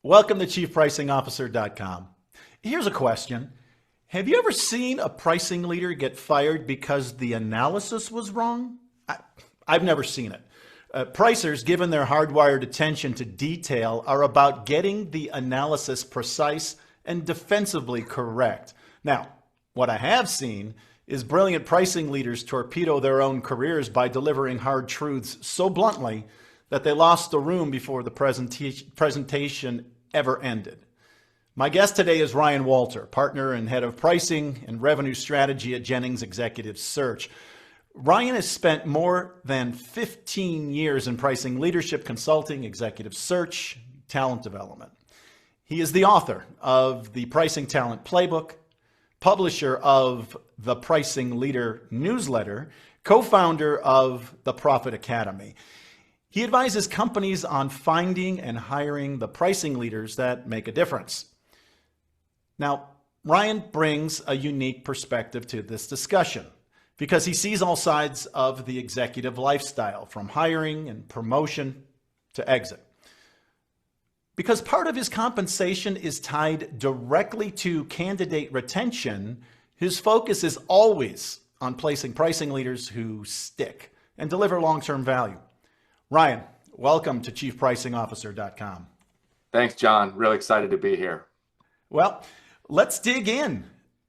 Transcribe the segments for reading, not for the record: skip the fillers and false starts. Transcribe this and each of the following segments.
Welcome to ChiefPricingOfficer.com. Here's a question. Have you ever seen a pricing leader get fired because the analysis was wrong? I've never seen it. Pricers, given their hardwired attention to detail, are about getting the analysis precise and defensively correct. Now, what I have seen is brilliant pricing leaders torpedo their own careers by delivering hard truths so bluntly that they lost the room before the presentation ever ended. My guest today is Ryan Walter, partner and head of pricing and revenue strategy at Jennings Executive Search. Ryan has spent more than 15 years in pricing leadership consulting, executive search, talent development. He is the author of the Pricing Talent Playbook, publisher of the Pricing Leader newsletter, co-founder of the Profit Academy. He advises companies on finding and hiring the pricing leaders that make a difference. Now, Ryan brings a unique perspective to this discussion because he sees all sides of the executive lifestyle, from hiring and promotion to exit. Because part of his compensation is tied directly to candidate retention, his focus is always on placing pricing leaders who stick and deliver long-term value. Ryan, welcome to ChiefPricingOfficer.com. Thanks, John. Really excited to be here. Well, let's dig in.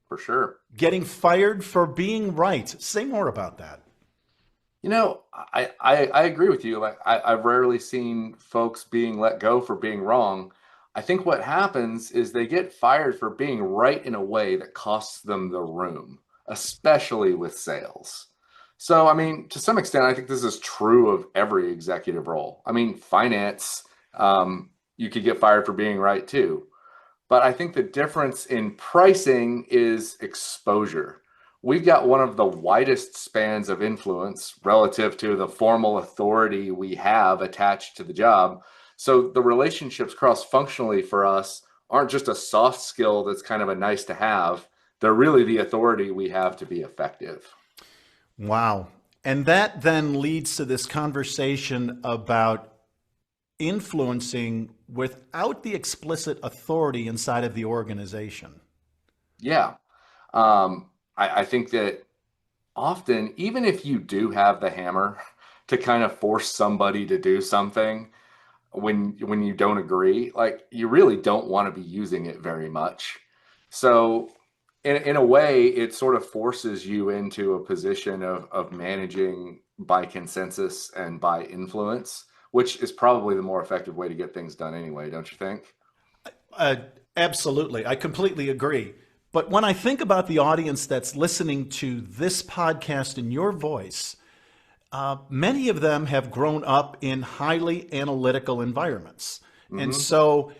For sure. Getting fired for being right. Say more about that. You know, I agree with you. I've rarely seen folks being let go for being wrong. I think what happens is they get fired for being right in a way that costs them the room, especially with sales. So, I mean, to some extent, I think this is true of every executive role. I mean, finance, you could get fired for being right too. But I think the difference in pricing is exposure. We've got one of the widest spans of influence relative to the formal authority we have attached to the job. So the relationships cross-functionally for us aren't just a soft skill that's kind of a nice to have. They're really the authority we have to be effective. Wow. And that then leads to this conversation about influencing without the explicit authority inside of the organization. Yeah. I think that often, even if you do have the hammer to kind of force somebody to do something when you don't agree, like, you really don't want to be using it very much. So in a way, it sort of forces you into a position of managing by consensus and by influence, which is probably the more effective way to get things done anyway, don't you think? Uh, Absolutely. I completely agree. But when I think about the audience that's listening to this podcast in your voice, many of them have grown up in highly analytical environments. And so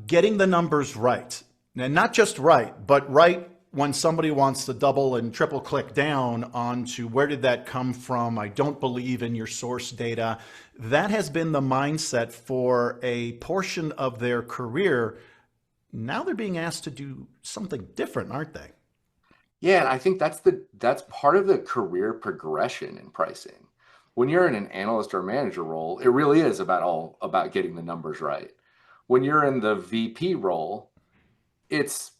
getting the numbers right, and not just right, but right when somebody wants to double and triple click down onto where did that come from? I don't believe in your source data. That has been the mindset for a portion of their career. Now they're being asked to do something different, aren't they? Yeah, and I think that's part of the career progression in pricing. When you're in an analyst or manager role, it really is all about getting the numbers right. When you're in the VP role, it's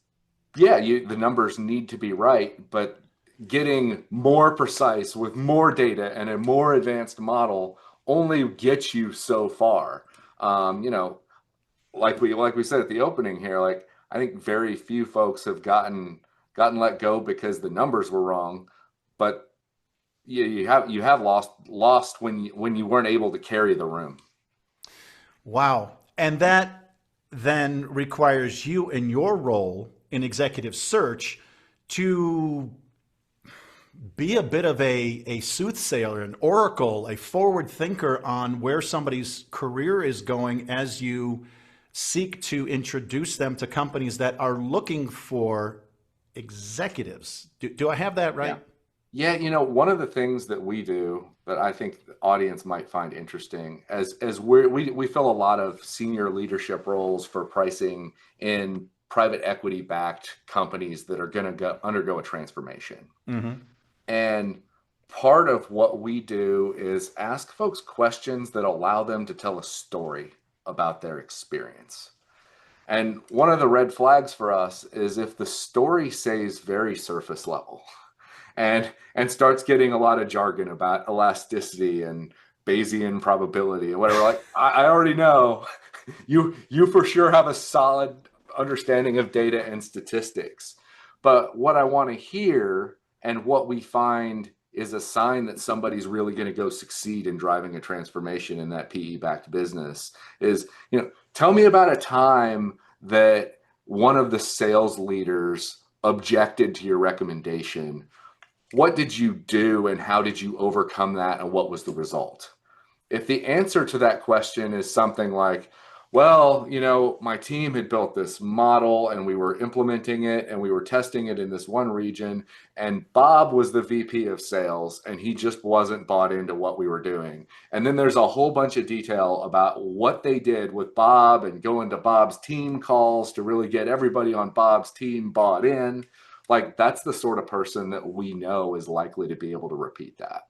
the numbers need to be right, but getting more precise with more data and a more advanced model only gets you so far. You know, like we said at the opening here, like, I think very few folks have gotten let go because the numbers were wrong, but you have lost when you weren't able to carry the room. Wow. And that then requires you in your role in executive search to be a bit of a soothsayer, an oracle, a forward thinker on where somebody's career is going as you seek to introduce them to companies that are looking for executives. Do I have that right? Yeah, you know, one of the things that we do that I think the audience might find interesting, as we fill a lot of senior leadership roles for pricing in private equity backed companies that are going to undergo a transformation. And part of what we do is ask folks questions that allow them to tell a story about their experience. And one of the red flags for us is if the story stays very surface level and starts getting a lot of jargon about elasticity and Bayesian probability and whatever. Like I already know you for sure have a solid understanding of data and statistics. But what I want to hear and what we find is a sign that somebody's really going to go succeed in driving a transformation in that PE-backed business is, tell me about a time that one of the sales leaders objected to your recommendation. What did you do and how did you overcome that and what was the result? If the answer to that question is something like, well, my team had built this model and we were implementing it and we were testing it in this one region, and Bob was the VP of sales and he just wasn't bought into what we were doing. And then there's a whole bunch of detail about what they did with Bob and going to Bob's team calls to really get everybody on Bob's team bought in. Like, that's the sort of person that we know is likely to be able to repeat that.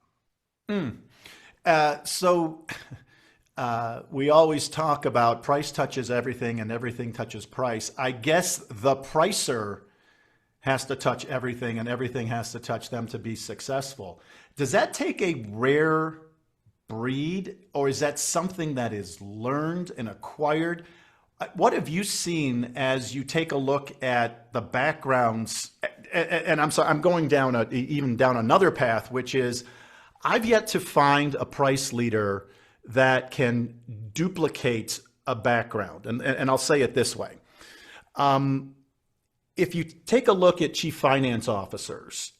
We always talk about price touches everything and everything touches price. I guess the pricer has to touch everything and everything has to touch them to be successful. Does that take a rare breed, or is that something that is learned and acquired? What have you seen as you take a look at the backgrounds? And I'm sorry, I'm going down even down another path, which is I've yet to find a price leader that can duplicate a background. And I'll say it this way. If you take a look at chief finance officers,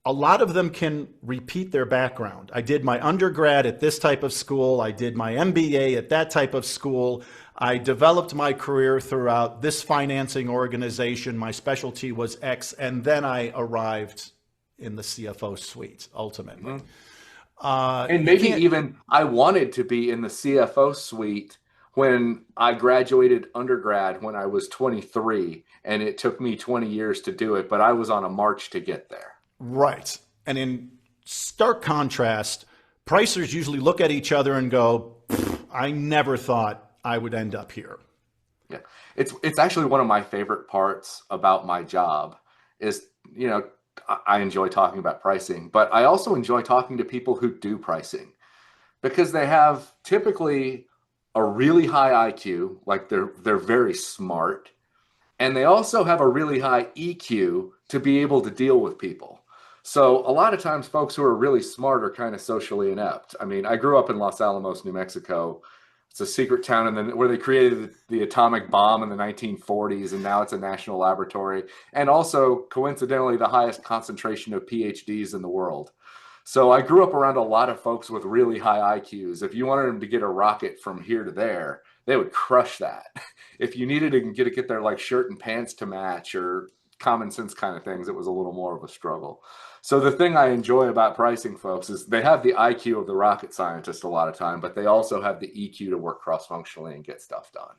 a lot of them can repeat their background. I did my undergrad at this type of school. I did my MBA at that type of school. I developed my career throughout this financing organization. My specialty was X, and then I arrived in the CFO suite ultimately. And maybe even I wanted to be in the CFO suite when I graduated undergrad when I was 23, and it took me 20 years to do it, but I was on a march to get there. Right. And in stark contrast, pricers usually look at each other and go, I never thought I would end up here. Yeah. It's actually one of my favorite parts about my job is, I enjoy talking about pricing, but I also enjoy talking to people who do pricing because they have typically a really high IQ, like they're very smart, and they also have a really high EQ to be able to deal with people. So a lot of times folks who are really smart are kind of socially inept. I mean, I grew up in Los Alamos, New Mexico. It's a secret town where they created the atomic bomb in the 1940s, and now it's a national laboratory, and also coincidentally the highest concentration of PhDs in the world. So I grew up around a lot of folks with really high IQs. If you wanted them to get a rocket from here to there, they would crush that. If you needed to get their like shirt and pants to match or common sense kind of things, it was a little more of a struggle. So the thing I enjoy about pricing folks is they have the IQ of the rocket scientist a lot of time, but they also have the EQ to work cross-functionally and get stuff done.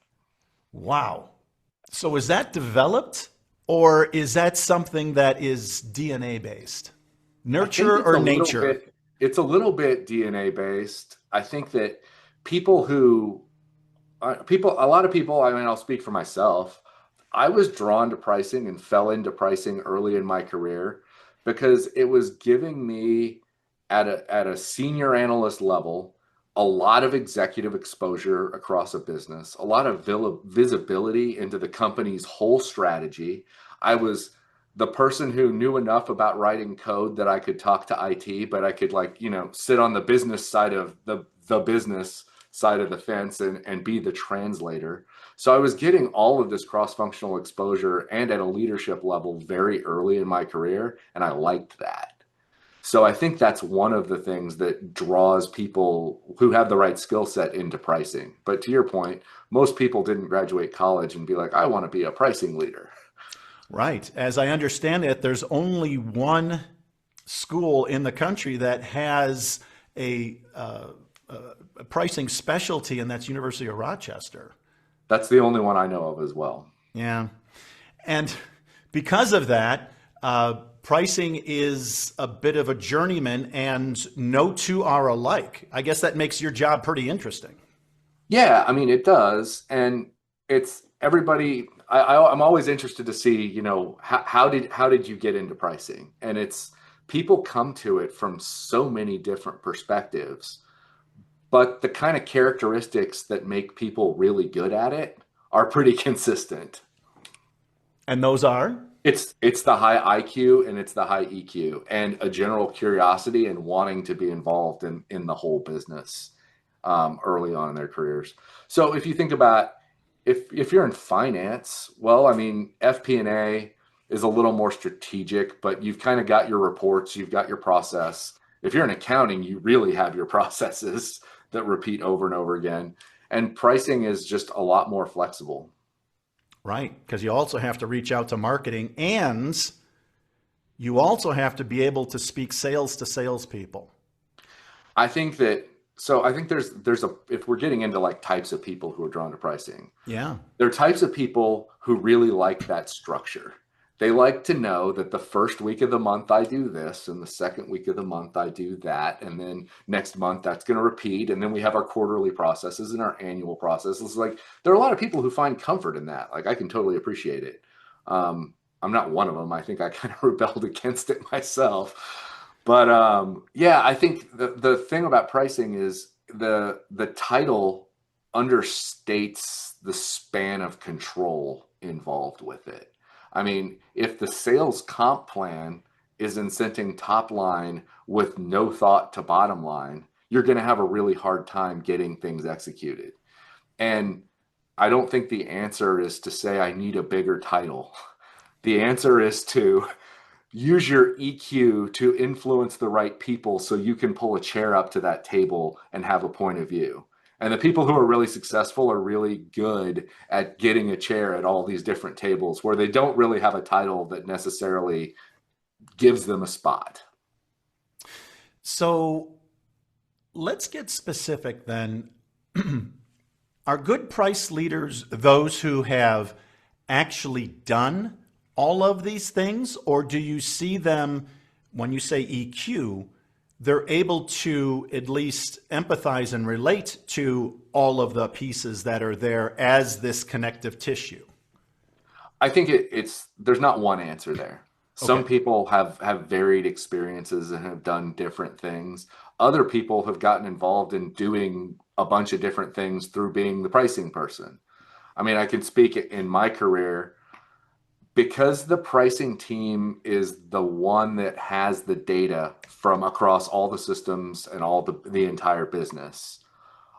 Wow. So is that developed, or is that something that is DNA based? Nurture or nature? It's a little bit DNA based. I think that a lot of people, I mean, I'll speak for myself. I was drawn to pricing and fell into pricing early in my career because it was giving me at a senior analyst level a lot of executive exposure across a business, a lot of visibility into the company's whole strategy. I was the person who knew enough about writing code that I could talk to IT, but I could sit on the business side of the business side of the fence and be the translator. So I was getting all of this cross-functional exposure and at a leadership level very early in my career, and I liked that. So I think that's one of the things that draws people who have the right skill set into pricing. But to your point, most people didn't graduate college and be like, I want to be a pricing leader. Right. As I understand it, there's only one school in the country that has a pricing specialty, and that's University of Rochester. That's the only one I know of as well. Yeah. And because of that, pricing is a bit of a journeyman, and no two are alike. I guess that makes your job pretty interesting. Yeah, I mean, it does. And it's everybody, I'm always interested to see, how did you get into pricing? And it's people come to it from so many different perspectives, but the kind of characteristics that make people really good at it are pretty consistent. And those are? It's the high IQ and it's the high EQ and a general curiosity and wanting to be involved in the whole business early on in their careers. So if you think about if you're in finance, well, I mean, FP&A is a little more strategic, but you've kind of got your reports, you've got your process. If you're in accounting, you really have your processes that repeat over and over again. And pricing is just a lot more flexible. Right. Because you also have to reach out to marketing and you also have to be able to speak sales to salespeople. I think that so I think there's a if we're getting into like types of people who are drawn to pricing, Yeah. there are types of people who really like that structure. They like to know that the first week of the month I do this, and the second week of the month I do that, and then next month that's going to repeat, and then we have our quarterly processes and our annual processes. Like there are a lot of people who find comfort in that. Like I can totally appreciate it. I'm not one of them. I think I kind of rebelled against it myself. But yeah, I think the thing about pricing is the title understates the span of control involved with it. I mean, if the sales comp plan is incenting top line with no thought to bottom line, you're going to have a really hard time getting things executed. And I don't think the answer is to say I need a bigger title. The answer is to use your EQ to influence the right people so you can pull a chair up to that table and have a point of view. And the people who are really successful are really good at getting a chair at all these different tables where they don't really have a title that necessarily gives them a spot. So let's get specific then. Are good price leaders those who have actually done all of these things, or do you see them when you say EQ, they're able to at least empathize and relate to all of the pieces that are there as this connective tissue? I think it's there's not one answer there. Some Okay. people have varied experiences and have done different things. Other people have gotten involved in doing a bunch of different things through being the pricing person. I mean, I can speak in my career because the pricing team is the one that has the data from across all the systems and all the entire business.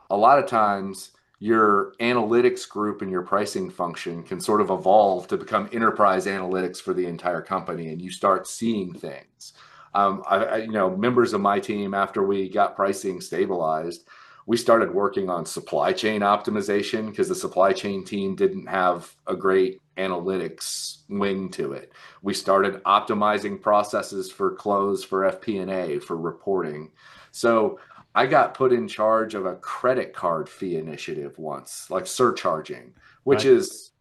A lot of times your analytics group and your pricing function can sort of evolve to become enterprise analytics for the entire company, and you start seeing things. Members of my team, after we got pricing stabilized, we started working on supply chain optimization because the supply chain team didn't have a great analytics wing to it. We started optimizing processes for close, for FP&A, for reporting. So I got put in charge of a credit card fee initiative once, like surcharging, which Right. is,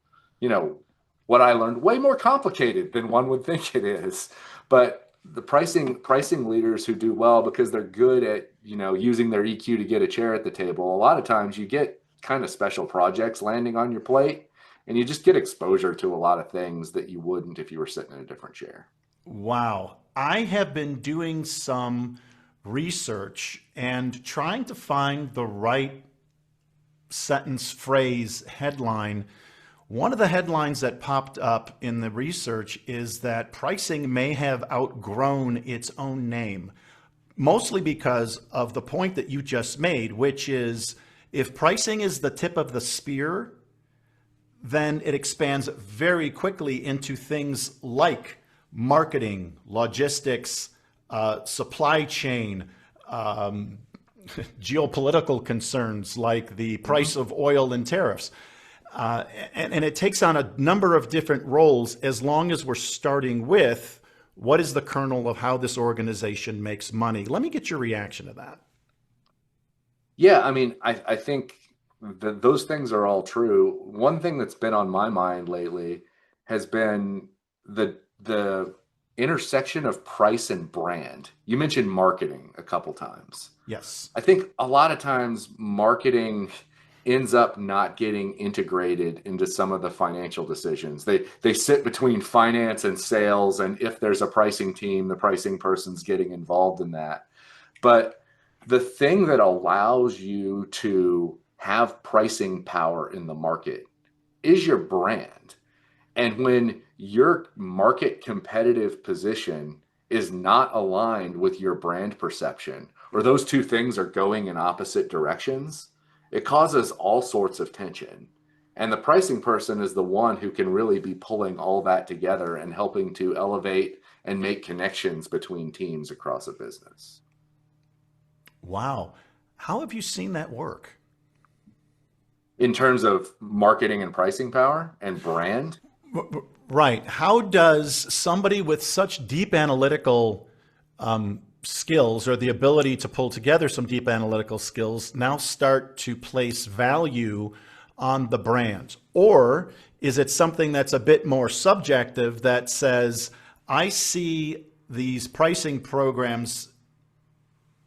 you know, what I learned way more complicated than one would think it is. But the pricing leaders who do well because they're good at, using their EQ to get a chair at the table, a lot of times you get kind of special projects landing on your plate and you just get exposure to a lot of things that you wouldn't if you were sitting in a different chair. Wow. I have been doing some research and trying to find the right sentence, phrase, headline. One of the headlines that popped up in the research is that pricing may have outgrown its own name, mostly because of the point that you just made, which is if pricing is the tip of the spear, then it expands very quickly into things like marketing, logistics, supply chain, um, geopolitical concerns like the Mhm. price of oil and tariffs. And it takes on a number of different roles as long as we're starting with what is the kernel of how this organization makes money. Let me get your reaction to that. Yeah, I mean, I think that those things are all true. One thing that's been on my mind lately has been the intersection of price and brand. You mentioned marketing a couple times. Yes. I think a lot of times marketing ends up not getting integrated into some of the financial decisions. They sit between finance and sales, and if there's a pricing team, the pricing person's getting involved in that. But the thing that allows you to have pricing power in the market is your brand. And when your market competitive position is not aligned with your brand perception, or those two things are going in opposite directions, it causes all sorts of tension. And the pricing person is the one who can really be pulling all that together and helping to elevate and make connections between teams across a business. Wow. How have you seen that work? In terms of marketing and pricing power and brand, Right. How does somebody with such deep analytical skills or the ability to pull together some deep analytical skills now start to place value on the brand? Or is it something that's a bit more subjective that says, I see these pricing programs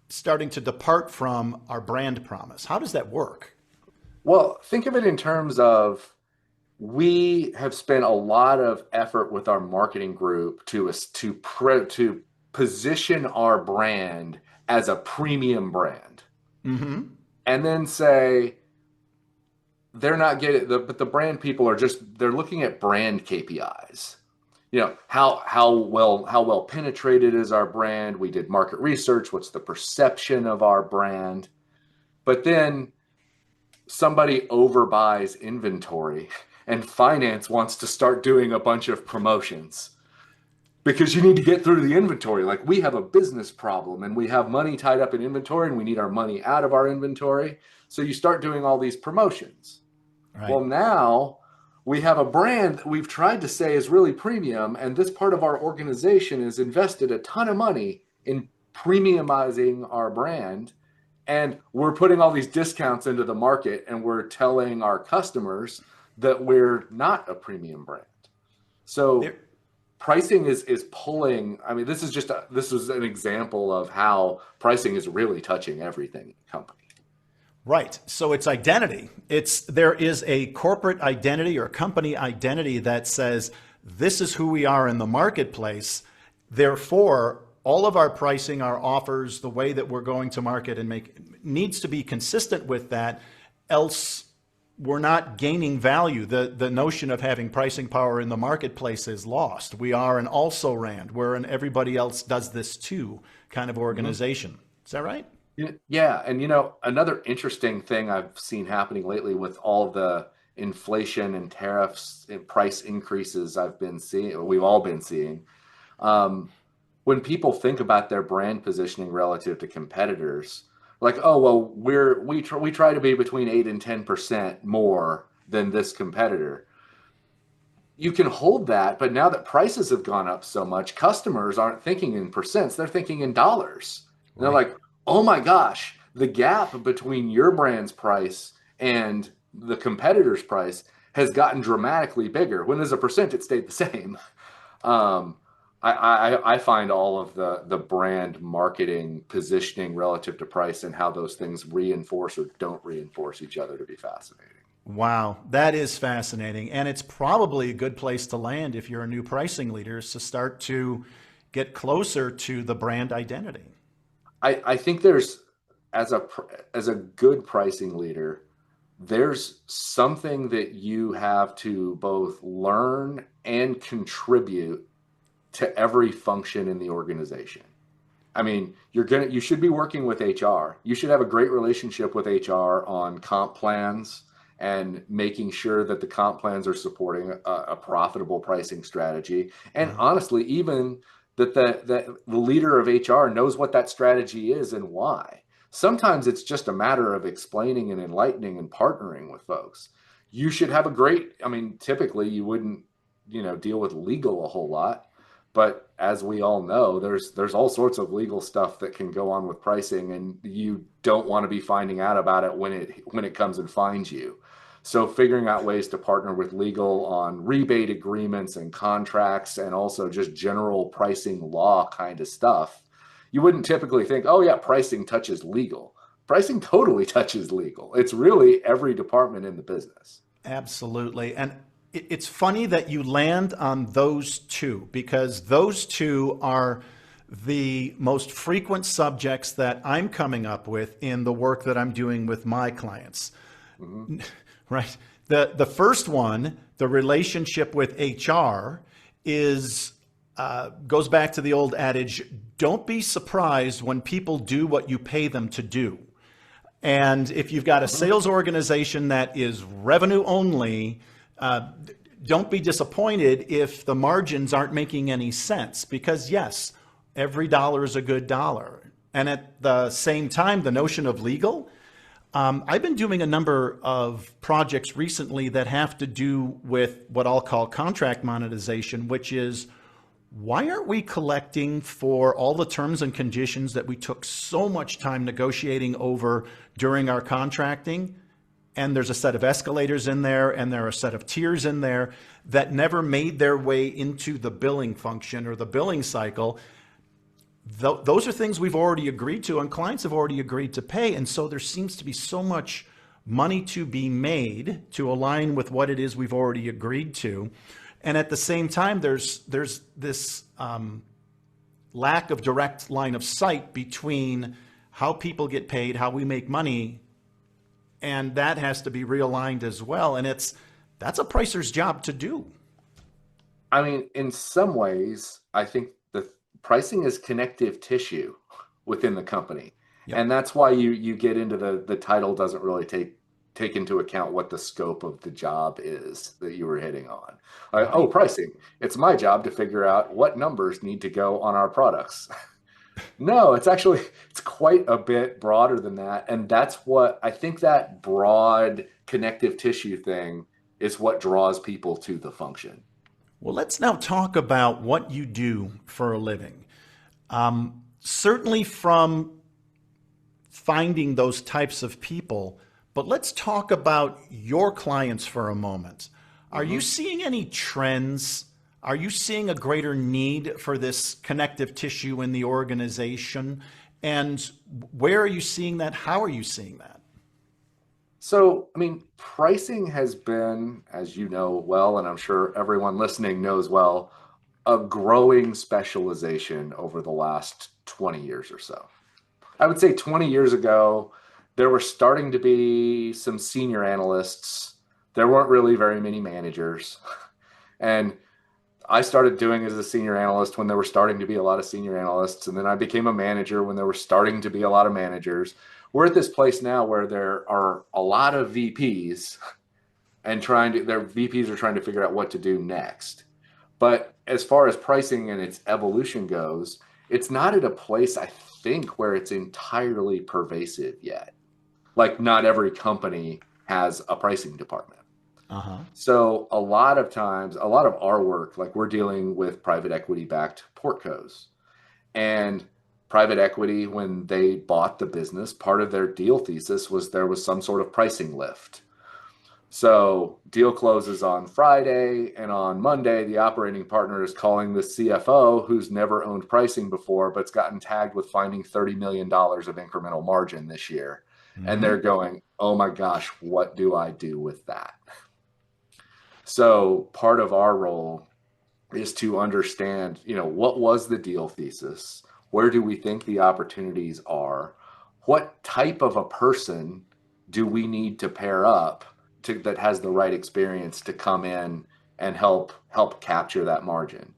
starting to depart from our brand promise? How does that work? well, think of it in terms of we have spent a lot of effort with our marketing group to position our brand as a premium brand, Mm-hmm. and then say they're not getting but the brand people are just they're looking at brand KPIs. How well penetrated is our brand? We did market research. What's the perception of our brand? But then somebody overbuys inventory and finance wants to start doing a bunch of promotions because you need to get through the inventory. Like, we have a business problem and we have money tied up in inventory and we need our money out of our inventory. So you start doing all these promotions. Right. Well, now we have a brand that we've tried to say is really premium, and this part of our organization has invested a ton of money in premiumizing our brand. And we're putting all these discounts into the market, and we're telling our customers that we're not a premium brand. So There, pricing is pulling. I mean, this was an example of how pricing is really touching everything in the company. Right. So it's identity. There is a corporate identity or company identity that says this is who we are in the marketplace. Therefore, all of our pricing, our offers, the way that we're going to market and make needs to be consistent with that. Else we're not gaining value. The notion of having pricing power in the marketplace is lost. We are an also rand, where an everybody else does this too kind of Mhm. organization. Is that right? Yeah, and another interesting thing I've seen happening lately with all the inflation and tariffs and price increases I've been seeing, we've all been seeing, um, when people think about their brand positioning relative to competitors, like, oh well, we try to be between 8 and 10% more than this competitor. You can hold that, but now that prices have gone up so much, customers aren't thinking in percents, they're thinking in dollars. And they're Right. like, oh my gosh, the gap between your brand's price and the competitor's price has gotten dramatically bigger. When as a percent, it stayed the same. Um, I find all of the brand marketing positioning relative to price and how those things reinforce or don't reinforce each other to be fascinating. Wow, that is fascinating. And it's probably a good place to land if you're a new pricing leader is to start to get closer to the brand identity. I think there's as a good pricing leader, there's something that you have to both learn and contribute to every function in the organization. I mean, you should be working with HR. You should have a great relationship with HR on comp plans and making sure that the comp plans are supporting a profitable pricing strategy. And Uh-huh. honestly, even that the leader of HR knows what that strategy is and why. Sometimes it's just a matter of explaining and enlightening and partnering with folks. You should have a great, I mean, typically you wouldn't, deal with legal a whole lot, but as we all know, there's all sorts of legal stuff that can go on with pricing, and you don't want to be finding out about it when it comes and finds you. So figuring out ways to partner with legal on rebate agreements and contracts and also just general pricing law kind of stuff. You wouldn't typically think, oh yeah, pricing touches legal, pricing totally touches legal. It's really every department in the business. Absolutely. And it's funny that you land on those two because those two are the most frequent subjects that I'm coming up with in the work that I'm doing with my clients. Mm-hmm. Right. The first one, the relationship with HR, is goes back to the old adage: don't be surprised when people do what you pay them to do. And if you've got a Mm-hmm. sales organization that is revenue only, don't be disappointed if the margins aren't making any sense because, yes, every dollar is a good dollar. And at the same time, the notion of legal, I've been doing a number of projects recently that have to do with what I'll call contract monetization, which is why aren't we collecting for all the terms and conditions that we took so much time negotiating over during our contracting? And there's a set of escalators in there, and there are a set of tiers in there that never made their way into the billing function or the billing cycle. Those are things we've already agreed to and clients have already agreed to pay. And so there seems to be so much money to be made to align with what it is we've already agreed to. And at the same time, there's this lack of direct line of sight between how people get paid, how we make money, and that has to be realigned as well. And that's a pricer's job to do. I mean, in some ways, I think the pricing is connective tissue within the company. Yep. And that's why you get into the title doesn't really take into account what the scope of the job is that you were hitting on. Oh, Right. pricing. It's my job to figure out what numbers need to go on our products. No, it's quite a bit broader than that. And that's what I think that broad connective tissue thing is what draws people to the function. Well, let's now talk about what you do for a living. Certainly from finding those types of people, but let's talk about your clients for a moment. Are you Mhm. seeing any trends? Are you seeing a greater need for this connective tissue in the organization? And where are you seeing that? How are you seeing that? So, I mean, pricing has been, as you know well, and I'm sure everyone listening knows well, a growing specialization over the last 20 years or so. I would say 20 years ago, there were starting to be some senior analysts. There weren't really very many managers. And I started doing as a senior analyst when there were starting to be a lot of senior analysts. And then I became a manager when there were starting to be a lot of managers. We're at this place now where there are a lot of VPs and their VPs are trying to figure out what to do next. But as far as pricing and its evolution goes, it's not at a place, I think, where it's entirely pervasive yet. Like, not every company has a pricing department. Uh-huh. So, a lot of times, a lot of our work, like we're dealing with private equity backed portcos. And private equity, when they bought the business, part of their deal thesis was there was some sort of pricing lift. So deal closes on Friday, and on Monday, the operating partner is calling the CFO, who's never owned pricing before, but's gotten tagged with finding $30 million of incremental margin this year. And Mm-hmm. they're going, oh my gosh, what do I do with that? So part of our role is to understand, what was the deal thesis? Where do we think the opportunities are? What type of a person do we need to pair up that has the right experience to come in and help capture that margin?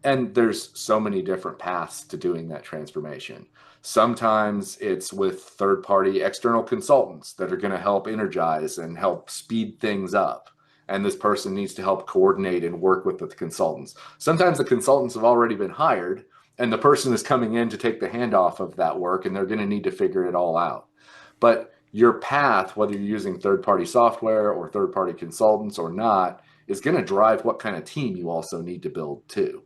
And there's so many different paths to doing that transformation. Sometimes it's with third party external consultants that are going to help energize and help speed things up, and this person needs to help coordinate and work with the consultants. Sometimes the consultants have already been hired and the person is coming in to take the handoff of that work, and they're going to need to figure it all out. But your path, whether you're using third-party software or third-party consultants or not, is going to drive what kind of team you also need to build too.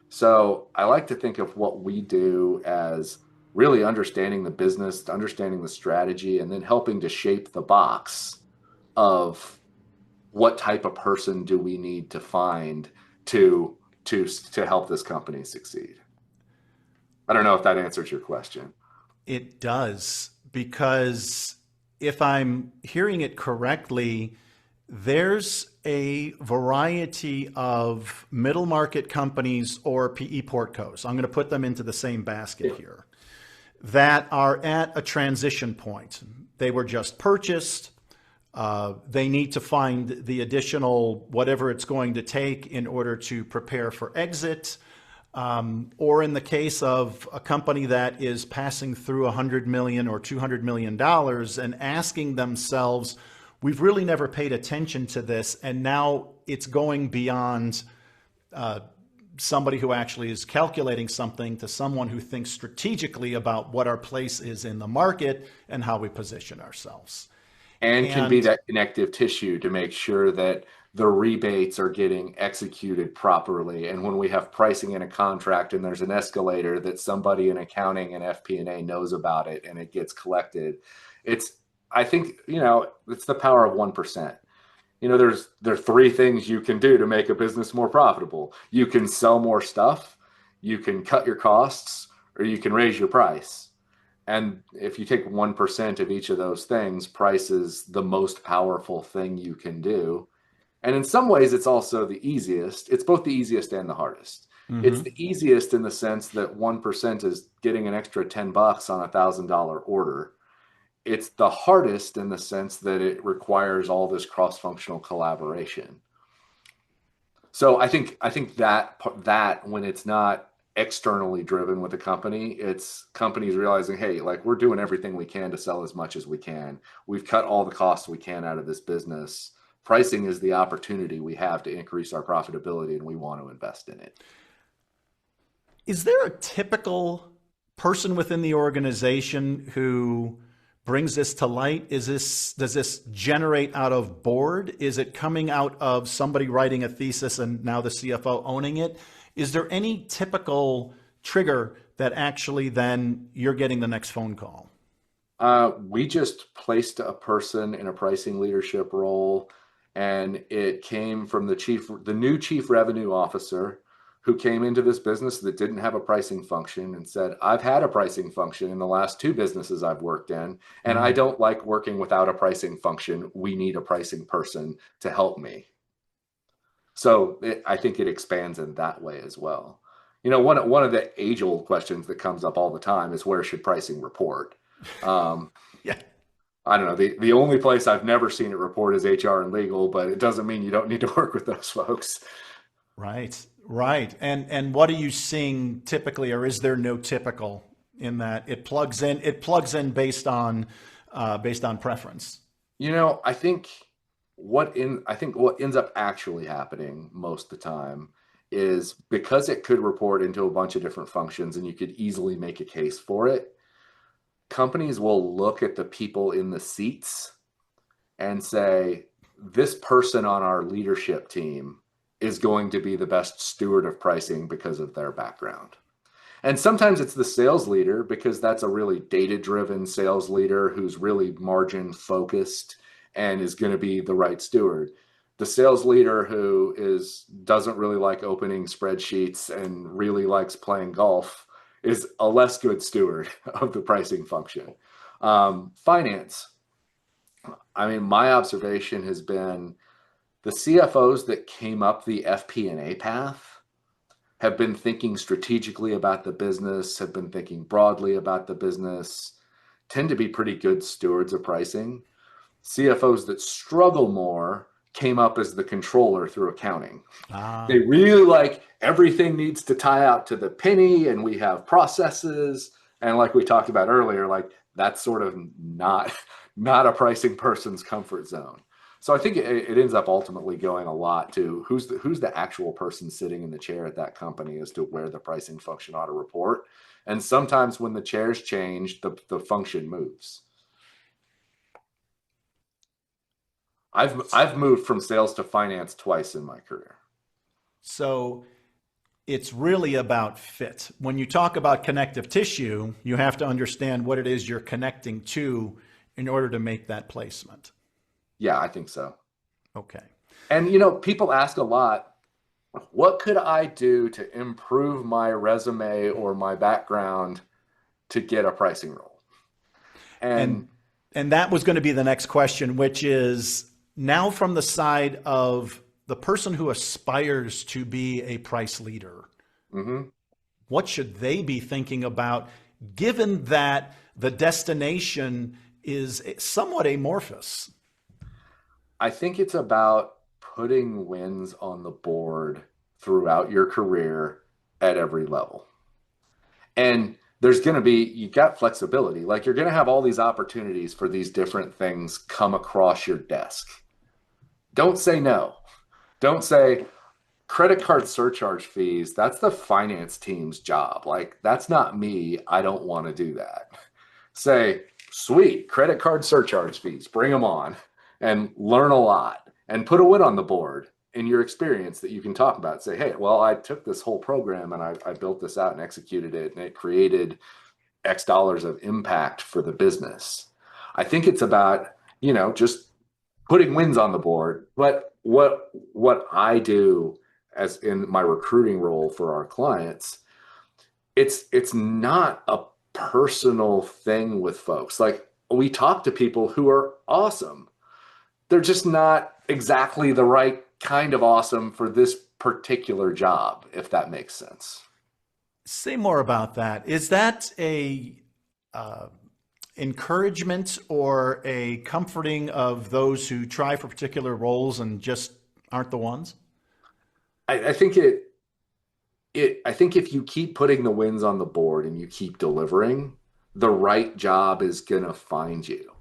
So I like to think of what we do as really understanding the business, understanding the strategy, and then helping to shape the box of what type of person do we need to find to to help this company succeed. I don't know if that answers your question. It does, because if I'm hearing it correctly, there's a variety of middle market companies or PE portcos. I'm going to put them into the same basket Yeah. here that are at a transition point. They were just purchased. They need to find the additional whatever it's going to take in order to prepare for exit. Or in the case of a company that is passing through $100 million or $200 million and asking themselves, we've really never paid attention to this, and now it's going beyond somebody who actually is calculating something to someone who thinks strategically about what our place is in the market and how we position ourselves. And can be And that connective tissue to make sure that the rebates are getting executed properly. And when we have pricing in a contract and there's an escalator that somebody in accounting and FP&A knows about it and it gets collected, it's, I think, it's the power of 1%. There are three things you can do to make a business more profitable. You can sell more stuff, you can cut your costs, or you can raise your price. And if you take 1% of each of those things, price is the most powerful thing you can do. And in some ways, it's also the easiest. It's both the easiest and the hardest. It's mhm. the easiest in the sense that 1% is getting an extra $10 on $1,000 order. It's the hardest in the sense that it requires all this cross-functional collaboration. So I think that when it's not externally driven with a company, it's companies realizing, hey, like we're doing everything we can to sell as much as we can. We've cut all the costs we can out of this business. Pricing is the opportunity we have to increase our profitability, and we want to invest in it. Is there a typical person within the organization who brings this to light? Does this generate out of board? Is it coming out of somebody writing a thesis and now the CFO owning it? Is there any typical trigger that actually then you're getting the next phone call? We just placed a person in a pricing leadership role, and it came from the new chief revenue officer who came into this business that didn't have a pricing function and said, I've had a pricing function in the last two businesses I've worked in, and I Mm. don't like working without a pricing function. We need a pricing person to help me. So I think it expands in that way as well. One of the age-old questions that comes up all the time is where should pricing report? Um, Yeah. I don't know. The only place I've never seen it report is HR and legal, but it doesn't mean you don't need to work with those folks. Right. Right. And what are you seeing typically, or is there no typical in that it plugs in based on preference? I think what ends up actually happening most of the time is because it could report into a bunch of different functions and you could easily make a case for it, companies will look at the people in the seats and say, this person on our leadership team is going to be the best steward of pricing because of their background. And sometimes it's the sales leader because that's a really data-driven sales leader who's really margin focused and is going to be the right steward. The sales leader who doesn't really like opening spreadsheets and really likes playing golf is a less good steward of the pricing function. Finance. I mean, my observation has been the CFOs that came up the FP&A path have been thinking strategically about the business, have been thinking broadly about the business, tend to be pretty good stewards of pricing. CFOs that struggle more came up as the controller through accounting. They Ah, really like everything needs to tie out to the penny, and we have processes. And like we talked about earlier, like that's sort of not a pricing person's comfort zone. So I think it ends up ultimately going a lot to who's the actual person sitting in the chair at that company as to where the pricing function ought to report. And sometimes when the chairs change, the function moves. I've moved from sales to finance twice in my career. so it's really about fit. When you talk about connective tissue, you have to understand what it is you're connecting to in order to make that placement. Yeah, I think so. Okay. And people ask a lot, what could I do to improve my resume or my background to get a pricing role? And And and that was going to be the next question, which is now from the side of the person who aspires to be a price leader. mhm, What should they be thinking about given that the destination is somewhat amorphous? I think it's about putting wins on the board throughout your career at every level. And there's going to be, you got flexibility. Like you're going to have all these opportunities for these different things come across your desk. Don't say no. Don't say credit card surcharge fees. That's the finance team's job. Like, that's not me. I don't want to do that. Say, sweet, credit card surcharge fees, bring them on and learn a lot and put a win on the board in your experience that you can talk about. Say, hey, well, I took this whole program and I built this out and executed it, and it created X dollars of impact for the business. I think it's about, just putting wins on the board. But what I do as in my recruiting role for our clients, it's not a personal thing with folks. Like we talk to people who are awesome. They're just not exactly the right kind of awesome for this particular job, if that makes sense. Say more about that. Is that a uh, encouragement or a comforting of those who try for particular roles and just aren't the ones? I think I think if you keep putting the wins on the board and you keep delivering, the right job is gonna find you.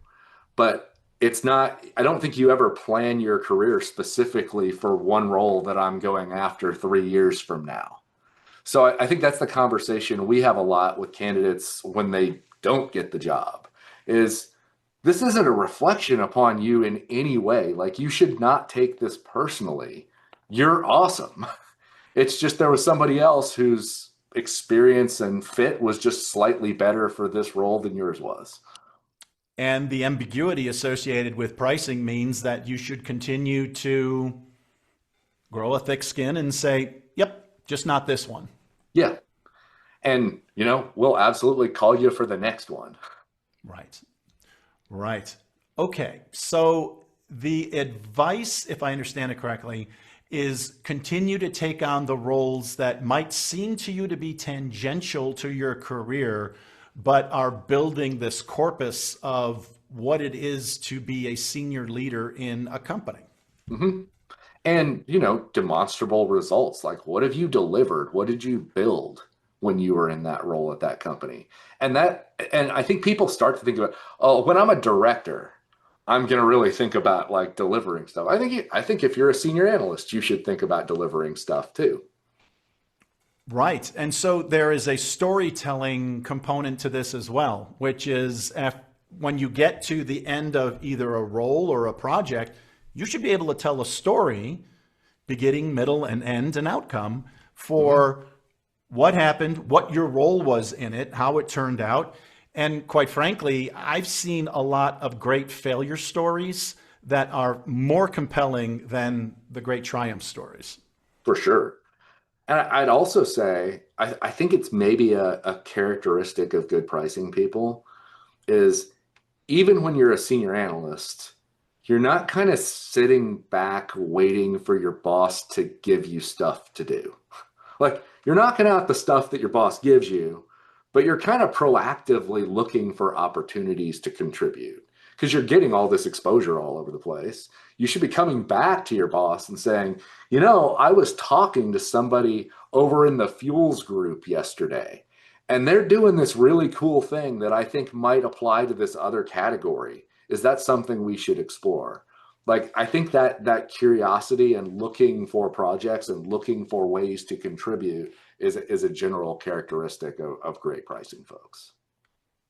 But it's not, I don't think you ever plan your career specifically for one role that I'm going after 3 years from now. So I think that's the conversation we have a lot with candidates when they don't get the job is this isn't a reflection upon you in any way. Like you should not take this personally. You're awesome. It's just there was somebody else whose experience and fit was just slightly better for this role than yours was. And the ambiguity associated with pricing means that you should continue to grow a thick skin and say, yep, just not this one. Yeah. And, we'll absolutely call you for the next one. Right. Right. Okay. So the advice, if I understand it correctly, is continue to take on the roles that might seem to you to be tangential to your career, but are building this corpus of what it is to be a senior leader in a company. Hmm. And, demonstrable results. Like, what have you delivered? What did you build when you were in that role at that company? And I think people start to think about, oh, when I'm a director, I'm going to really think about like delivering stuff. I think if you're a senior analyst, you should think about delivering stuff too. Right. And so there is a storytelling component to this as well, which is when you get to the end of either a role or a project, you should be able to tell a story, beginning, middle, and end, and outcome for what happened, what your role was in it, how it turned out. And quite frankly, I've seen a lot of great failure stories that are more compelling than the great triumph stories. For sure. And I'd also say, I think it's maybe a characteristic of good pricing people is even when you're a senior analyst, you're not kind of sitting back waiting for your boss to give you stuff to do. Like you're knocking out the stuff that your boss gives you, but you're kind of proactively looking for opportunities to contribute because you're getting all this exposure all over the place. You should be coming back to your boss and saying, I was talking to somebody over in the fuels group yesterday, and they're doing this really cool thing that I think might apply to this other category. Is that something we should explore? Like, I think that curiosity and looking for projects and looking for ways to contribute is a general characteristic of great pricing folks.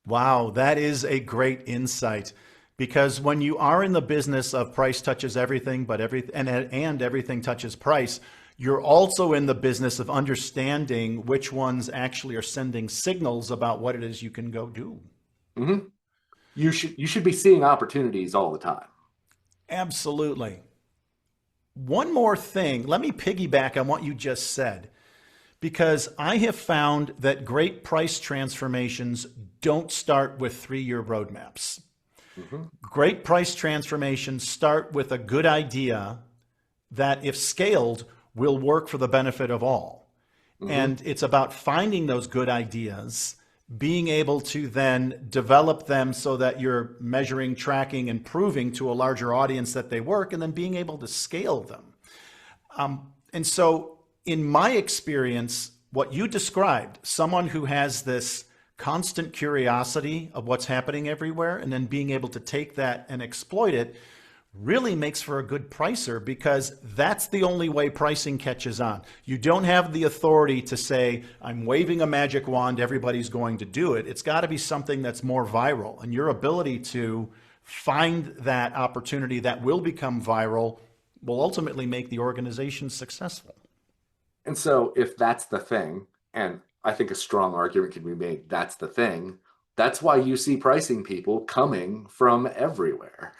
Wow, that is a great insight. Because when you are in the business of price touches everything, but and everything touches price, you're also in the business of understanding which ones actually are sending signals about what it is you can go do. Hmm. You should be seeing opportunities all the time. Absolutely. One more thing. Let me piggyback on what you just said. because I have found that great price transformations don't start with 3-year roadmaps. Hmm. Great price transformations start with a good idea that, if scaled, will work for the benefit of all. Hmm. And it's about finding those good ideas, being able to then develop them so that you're measuring, tracking, and proving to a larger audience that they work, and then being able to scale them. And so, in my experience, what you described, someone who has this constant curiosity of what's happening everywhere, and then being able to take that and exploit it, really makes for a good pricer, because that's the only way pricing catches on. You don't have the authority to say, I'm waving a magic wand, everybody's going to do it. It's got to be something that's more viral. And your ability to find that opportunity that will become viral will ultimately make the organization successful. And so if that's the thing, and I think a strong argument can be made, that's the thing, that's why you see pricing people coming from everywhere.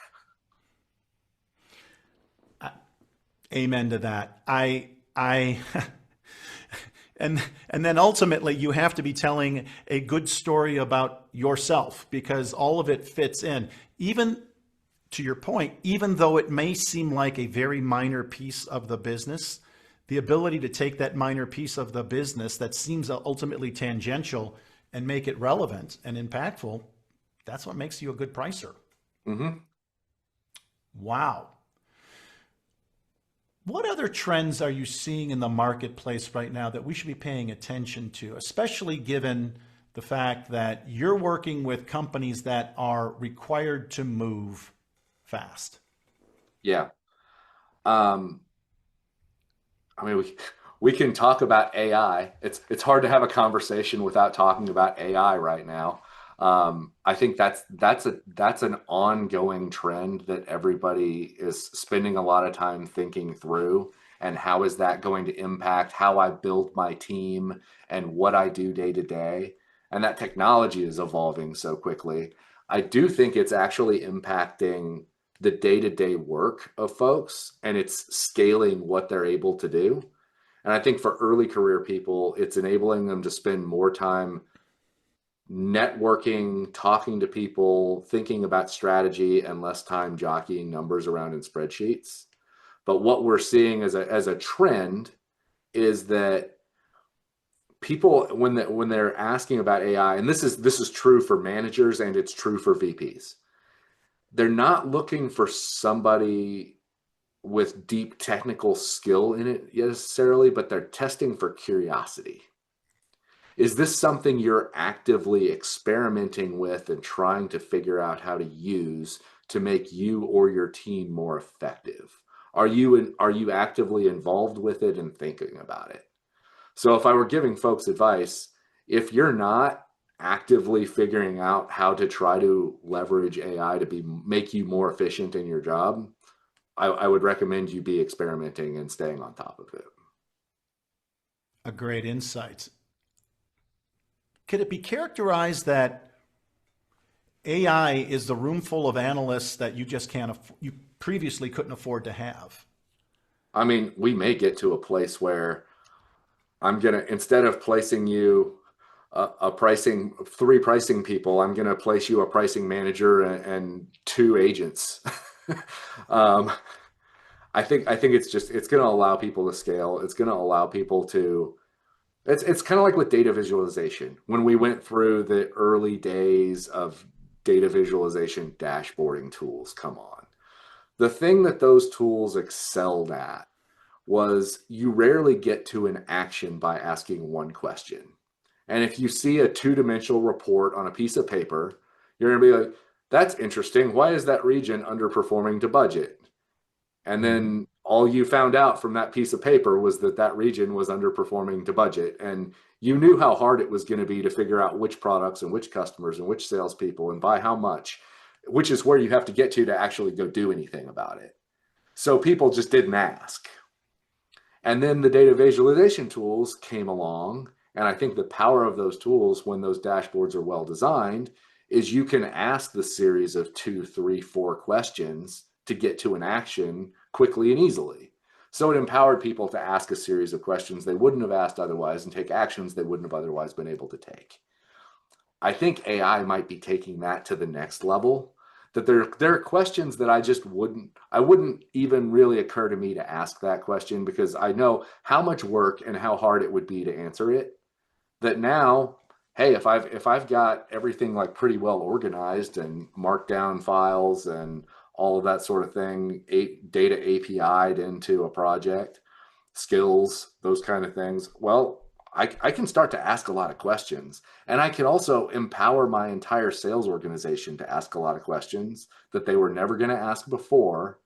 Amen to that. I, and then ultimately you have to be telling a good story about yourself, because all of it fits in. Even to your point, even though it may seem like a very minor piece of the business, the ability to take that minor piece of the business that seems ultimately tangential and make it relevant and impactful, that's what makes you a good pricer. Hmm. Wow. What other trends are you seeing in the marketplace right now that we should be paying attention to, especially given the fact that you're working with companies that are required to move fast? Yeah. Um, I mean, we can talk about AI. It's hard to have a conversation without talking about AI right now. I think that's an ongoing trend that everybody is spending a lot of time thinking through. And how is that going to impact how I build my team and what I do day to day? And that technology is evolving so quickly. I do think it's actually impacting the day-to-day work of folks, and it's scaling what they're able to do. And I think for early career people, it's enabling them to spend more time networking, talking to people, thinking about strategy, and less time jockeying numbers around in spreadsheets. But what we're seeing as a trend is that people, when they're asking about AI, and this is true for managers and it's true for VPs, they're not looking for somebody with deep technical skill in it necessarily, but they're testing for curiosity. Is this something you're actively experimenting with and trying to figure out how to use to make you or your team more effective? Are you actively involved with it and thinking about it? So if I were giving folks advice, if you're not actively figuring out how to try to leverage AI to make you more efficient in your job, I would recommend you be experimenting and staying on top of it. A great insight. Could it be characterized that AI is the room full of analysts that you just can't, you previously couldn't afford to have? I mean, we may get to a place where instead of placing you a pricing, 3 pricing people, I'm gonna place you a pricing manager and 2 agents. um, I think it's gonna allow people to scale. It's gonna allow people to. It's kind of like with data visualization. When we went through the early days of data visualization dashboarding tools, come on. The thing that those tools excelled at was you rarely get to an action by asking one question. And if you see a two-dimensional report on a piece of paper, you're going to be like, that's interesting. Why is that region underperforming to budget? And Mhm. then all you found out from that piece of paper was that that region was underperforming to budget. And you knew how hard it was going to be to figure out which products and which customers and which salespeople and by how much, which is where you have to get to actually go do anything about it. So people just didn't ask. And then the data visualization tools came along. And I think the power of those tools, when those dashboards are well designed, is you can ask the series of 2, 3, 4 questions to get to an action quickly and easily. So it empowered people to ask a series of questions they wouldn't have asked otherwise and take actions they wouldn't have otherwise been able to take. I think AI might be taking that to the next level. That there are questions that I wouldn't even really occur to me to ask that question because I know how much work and how hard it would be to answer it. That now, hey, if I've got everything like pretty well organized and marked down files and all of that sort of thing, data API'd into a project, skills, those kind of things, well, I can start to ask a lot of questions. And I can also empower my entire sales organization to ask a lot of questions that they were never going to ask before.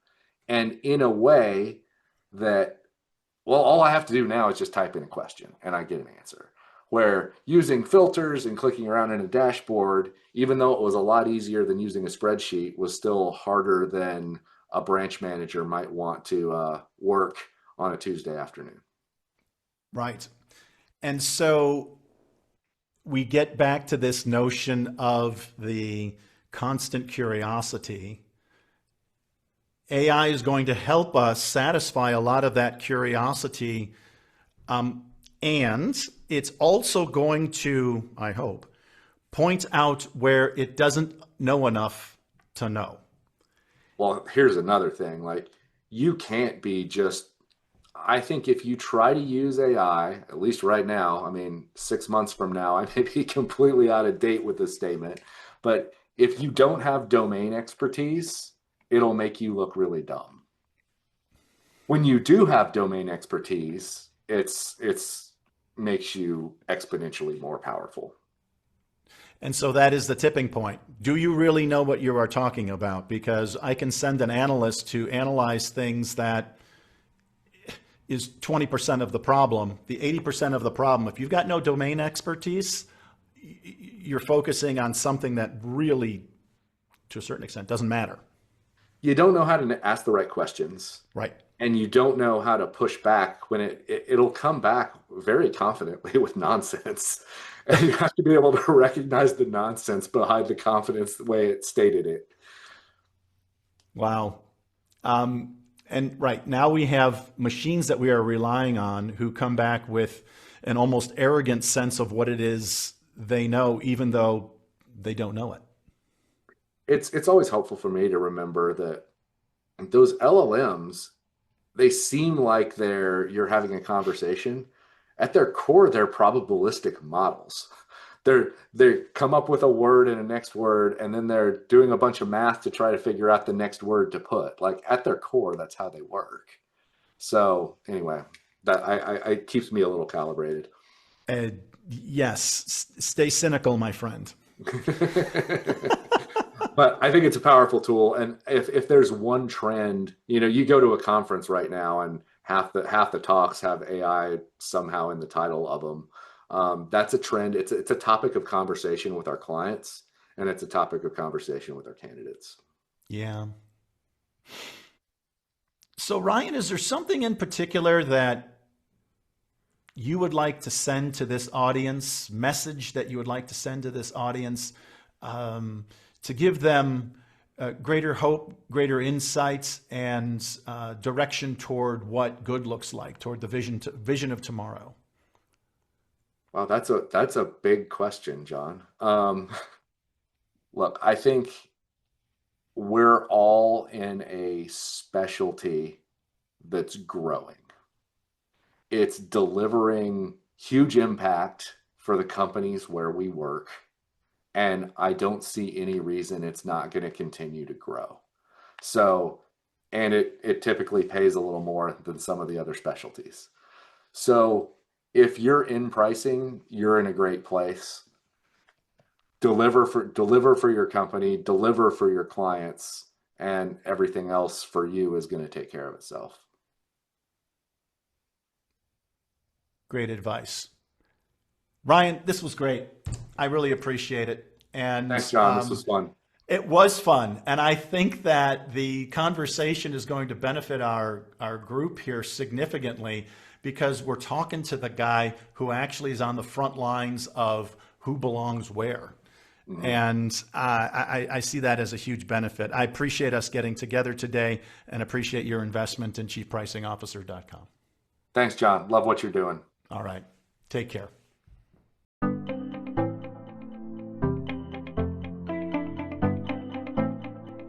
And in a way that, well, all I have to do now is just type in a question and I get an answer. Where using filters and clicking around in a dashboard, even though it was a lot easier than using a spreadsheet, was still harder than a branch manager might want to work on a Tuesday afternoon. Right. And so we get back to this notion of the constant curiosity. AI is going to help us satisfy a lot of that curiosity. And it's also going to, I hope, point out where it doesn't know enough to know. Well, here's another thing. Like, you can't be just, I think if you try to use AI, at least right now, I mean, 6 months from now, I may be completely out of date with this statement, but if you don't have domain expertise, it'll make you look really dumb. When you do have domain expertise, it's makes you exponentially more powerful. And so that is the tipping point. Do you really know what you are talking about? Because I can send an analyst to analyze things that is 20% of the problem. The 80% of the problem, if you've got no domain expertise, you're focusing on something that really, to a certain extent, doesn't matter. You don't know how to ask the right questions. Right. And you don't know how to push back when it'll come back very confidently with nonsense. And you have to be able to recognize the nonsense behind the confidence the way it stated it. Wow. And right now we have machines that we are relying on who come back with an almost arrogant sense of what it is they know, even though they don't know it. It's always helpful for me to remember that those LLMs, they seem like you're having a conversation. At their core, they're probabilistic models. They come up with a word and a next word, and then they're doing a bunch of math to try to figure out the next word to put. Like, at their core, that's how they work. So anyway, that I keeps me a little calibrated. Yes, stay cynical, my friend. But I think it's a powerful tool. And if there's one trend, you go to a conference right now and half the talks have AI somehow in the title of them. That's a trend. It's a topic of conversation with our clients, and it's a topic of conversation with our candidates. Yeah. So Ryan, is there something in particular that you would like to send to this audience, message that you would like to send to this audience, to give them greater hope, greater insights, and direction toward what good looks like, toward the vision of tomorrow? Wow, that's a big question, John. Look, I think we're all in a specialty that's growing. It's delivering huge impact for the companies where we work. And I don't see any reason it's not going to continue to grow. So, and it typically pays a little more than some of the other specialties. So if you're in pricing, you're in a great place. Deliver for your company, deliver for your clients, and everything else for you is going to take care of itself. Great advice. Ryan, this was great. I really appreciate it. And thanks, John. This was fun. It was fun. And I think that the conversation is going to benefit our group here significantly because we're talking to the guy who actually is on the front lines of who belongs where. And I see that as a huge benefit. I appreciate us getting together today and appreciate your investment in chiefpricingofficer.com. Thanks, John. Love what you're doing. All right. Take care.